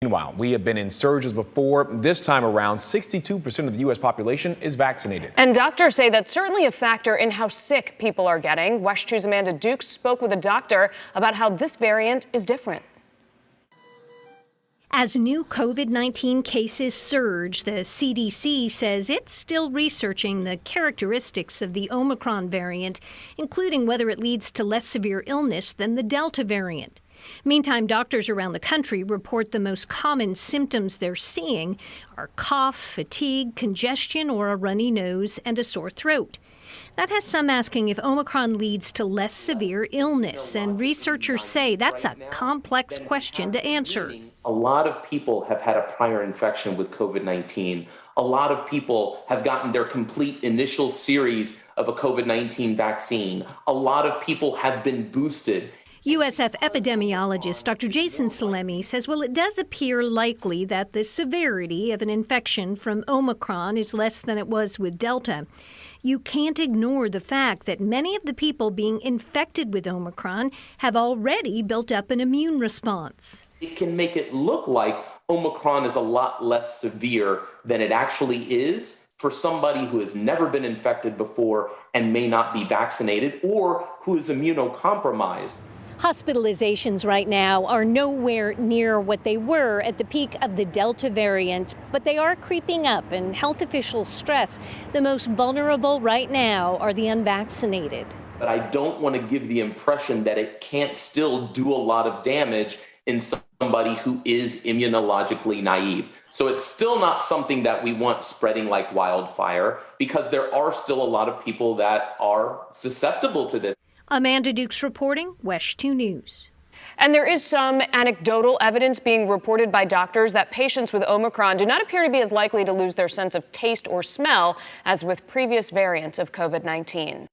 Meanwhile, we have been in surges before. This time around, 62% of the U.S. population is vaccinated. And doctors say that's certainly a factor in how sick people are getting. WESH 2's Amanda Dukes spoke with a doctor about how this variant is different. As new COVID-19 cases surge, the CDC says it's still researching the characteristics of the Omicron variant, including whether it leads to less severe illness than the Delta variant. Meantime, doctors around the country report the most common symptoms they're seeing are cough, fatigue, congestion, or a runny nose and a sore throat. That has some asking if Omicron leads to less severe illness, and researchers say that's a complex question to answer. A lot of people have had a prior infection with COVID-19. A lot of people have gotten their complete initial series of a COVID-19 vaccine. A lot of people have been boosted. USF epidemiologist Dr. Jason Salemi says, well, it does appear likely that the severity of an infection from Omicron is less than it was with Delta. You can't ignore the fact that many of the people being infected with Omicron have already built up an immune response. It can make it look like Omicron is a lot less severe than it actually is for somebody who has never been infected before and may not be vaccinated or who is immunocompromised. Hospitalizations right now are nowhere near what they were at the peak of the Delta variant, but they are creeping up, and health officials stress the most vulnerable right now are the unvaccinated. But I don't want to give the impression that it can't still do a lot of damage in somebody who is immunologically naive. So it's still not something that we want spreading like wildfire, because there are still a lot of people that are susceptible to this. Amanda Dukes reporting, WESH 2 News. And there is some anecdotal evidence being reported by doctors that patients with Omicron do not appear to be as likely to lose their sense of taste or smell as with previous variants of COVID-19.